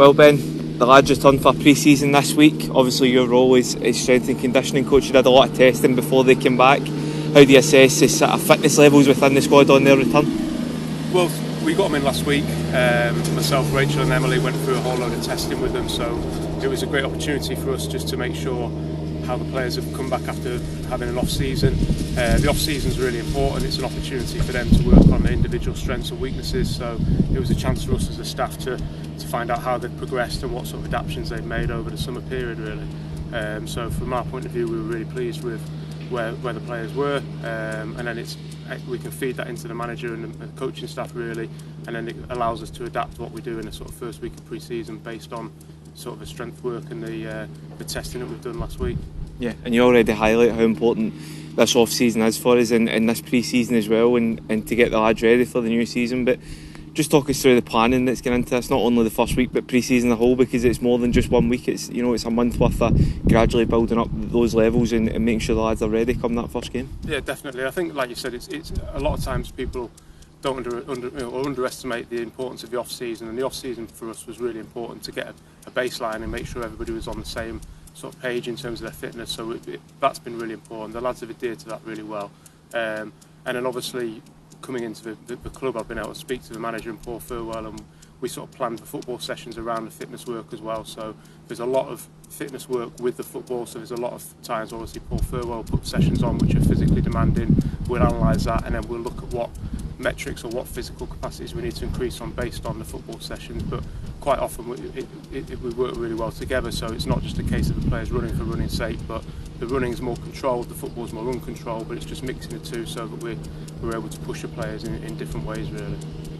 Well, Ben, the lads returned for pre-season this week. Obviously your role is strength and conditioning coach. You did a lot of testing before they came back. How do you assess the sort of fitness levels within the squad on their return? Well, we got them in last week. Myself, Rachel and Emily went through a whole load of testing with them, so it was a great opportunity for us just to make sure how the players have come back after having an off-season. The off-season is really important. It's an opportunity for them to work on their individual strengths and weaknesses, so it was a chance for us as a staff to find out how they've progressed and what sort of adaptations they've made over the summer period, really. So from our point of view, we were really pleased with where the players were, and then we can feed that into the manager and the coaching staff, really, and then it allows us to adapt what we do in the sort of first week of pre-season based on sort of the strength work and the testing that we've done last week. Yeah, and you already highlight how important this off-season is for us in this pre-season as well, and to get the lads ready for the new season. But just talk us through the planning that's going into this, not only the first week but pre-season as a whole, because it's more than just 1 week. It's a month worth of gradually building up those levels and making sure the lads are ready come that first game. Yeah, definitely. I think, like you said, it's a lot of times people don't underestimate the importance of the off-season, and the off-season for us was really important to get a baseline and make sure everybody was on the same sort of page in terms of their fitness. So that's been really important. The lads have adhered to that really well, and then obviously coming into the club, I've been able to speak to the manager and Paul Furwell, and we sort of planned the football sessions around the fitness work as well. So there's a lot of fitness work with the football, so there's a lot of times obviously Paul Furwell put sessions on which are physically demanding. We'll analyse that, and then we'll look at what metrics or what physical capacities we need to increase on based on the football sessions. But quite often we work really well together, so it's not just a case of the players running for running's sake, but the running's more controlled, the football's more uncontrolled, but it's just mixing the two so that we're able to push the players in different ways, really.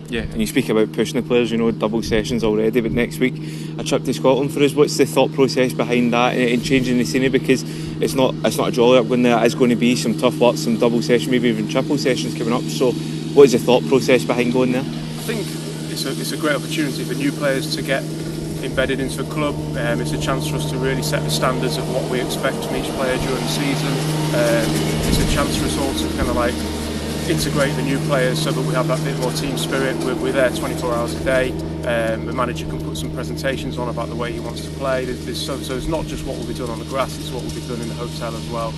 Yeah, and you speak about pushing the players, double sessions already, but next week a trip to Scotland for us. What's the thought process behind that and changing the scenery? Because it's not a jolly up going there. It is going to be some tough work, some double sessions, maybe even triple sessions coming up. So what is the thought process behind going there? I think it's a great opportunity for new players to get embedded into a club. It's a chance for us to really set the standards of what we expect from each player during the season. It's a chance for us all to kind of like integrate the new players so that we have that bit more team spirit. We're there 24 hours a day. The manager can put some presentations on about the way he wants to play. So it's not just what will be done on the grass, it's what will be done in the hotel as well.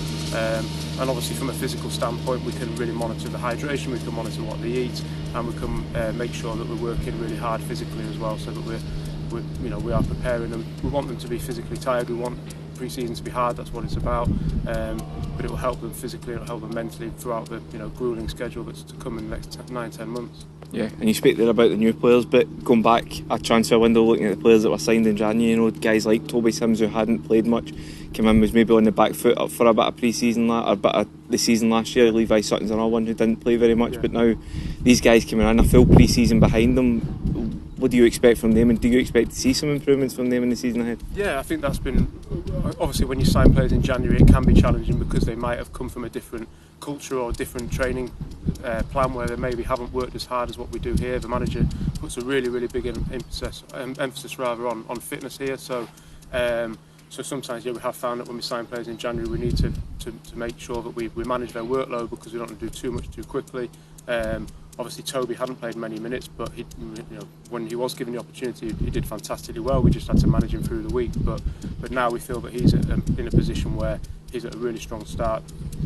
And obviously from a physical standpoint, we can really monitor the hydration, we can monitor what they eat, and we can make sure that we're working really hard physically as well, so that we are preparing them. We want them to be physically tired, we want pre-season to be hard, that's what it's about, but it will help them physically, it will help them mentally throughout the gruelling schedule that's to come in the next 9-10 months. Yeah, and you speak there about the new players, but going back a transfer window, looking at the players that were signed in January, guys like Toby Sims, who hadn't played much, came in, was maybe on the back foot up for a bit of pre-season or a bit of the season last year. Levi Sutton's another one who didn't play very much, but now these guys coming in, a full pre-season behind them. What do you expect from them, and do you expect to see some improvements from them in the season ahead? Yeah, I think that's been, obviously when you sign players in January it can be challenging because they might have come from a different culture or different training plan where they maybe haven't worked as hard as what we do here. The manager puts a really big emphasis on fitness here, so sometimes we have found that when we sign players in January we need to make sure that we manage their workload because we don't want to do too much too quickly. Obviously Toby hadn't played many minutes, but when he was given the opportunity he did fantastically well. We just had to manage him through the week, but now we feel that he's in a position where he's at a really strong start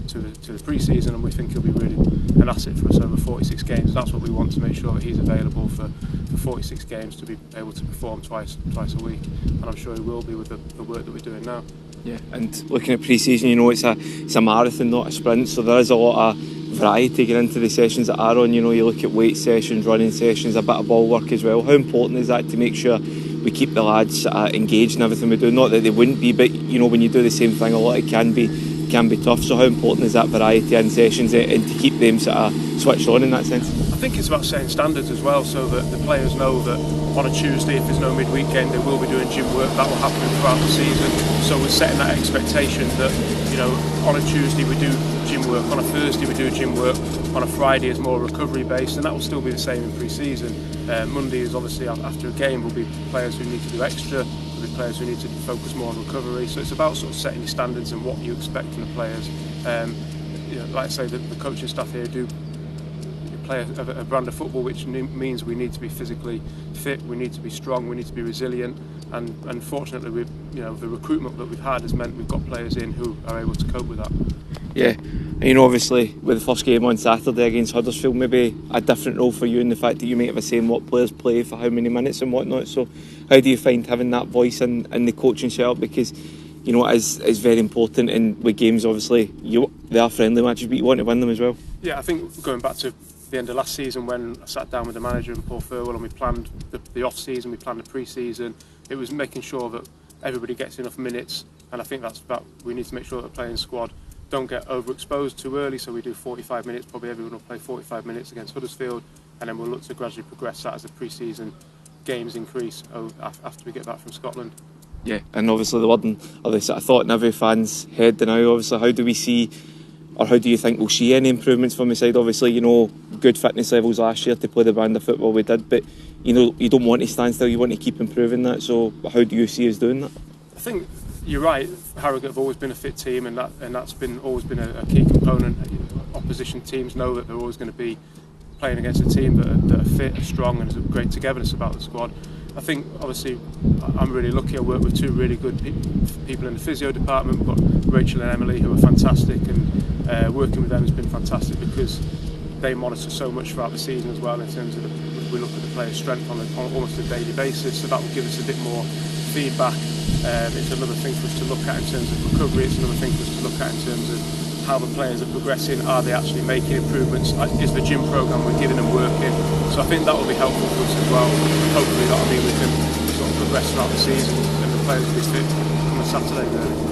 to the pre-season, and we think he'll be really an asset for us over 46 games. That's what we want, to make sure that he's available for 46 games to be able to perform twice a week, and I'm sure he will be with the work that we're doing now. Yeah, and looking at pre-season, it's a marathon, not a sprint, so there is a lot of variety getting into the sessions that are on. You look at weight sessions, running sessions, a bit of ball work as well. How important is that to make sure we keep the lads engaged in everything we do? Not that they wouldn't be, but when you do the same thing a lot, it can be tough. So how important is that variety in sessions and to keep them sort of switched on in that sense? I think it's about setting standards as well, so that the players know that on a Tuesday, if there's no midweek game, they will be doing gym work. That will happen throughout the season. So we're setting that expectation that on a Tuesday we do gym work, on a Thursday we do gym work, on a Friday is more recovery based, and that will still be the same in pre-season. Monday is obviously after a game will be players who need to do extra, will be players who need to focus more on recovery. So it's about sort of setting your standards and what you expect from the players. Like I say, the coaching staff here do play a brand of football which means we need to be physically fit, we need to be strong, we need to be resilient, and unfortunately, the recruitment that we've had has meant we've got players in who are able to cope with that. Yeah, and obviously with the first game on Saturday against Huddersfield, maybe a different role for you in the fact that you might have a saying what players play for how many minutes and whatnot. So how do you find having that voice in the coaching setup? Because it is very important, and with games obviously they are friendly matches, but you want to win them as well. Yeah, I think going back to the end of last season when I sat down with the manager and Paul Furwell and we planned the off-season, we planned the pre-season, it was making sure that everybody gets enough minutes, and I think we need to make sure that the playing squad don't get overexposed too early, so we do 45 minutes, probably everyone will play 45 minutes against Huddersfield, and then we'll look to gradually progress that as the pre-season games increase after we get back from Scotland. Yeah, and obviously the word and other sort of thought in every fan's head now, obviously how do we see, or how do you think we'll see any improvements from the side? Obviously, good fitness levels last year to play the brand of football we did, but you don't want to stand still, you want to keep improving that, so how do you see us doing that? I think you're right, Harrogate have always been a fit team, and that's always been a key component. Opposition teams know that they're always going to be playing against a team that are fit, are strong, and there's a great togetherness about the squad. I think obviously I'm really lucky. I work with two really good people in the physio department. We've got Rachel and Emily who are fantastic, and working with them has been fantastic because they monitor so much throughout the season as well in terms of we look at the player's strength on almost a daily basis, so that will give us a bit more feedback. It's another thing for us to look at in terms of recovery, it's another thing for us to look at in terms of how the players are progressing, are they actually making improvements, is the gym programme we're giving them working, so I think that will be helpful for us as well. Hopefully that will mean we can sort of progress throughout the season and the players will be fit on a Saturday really.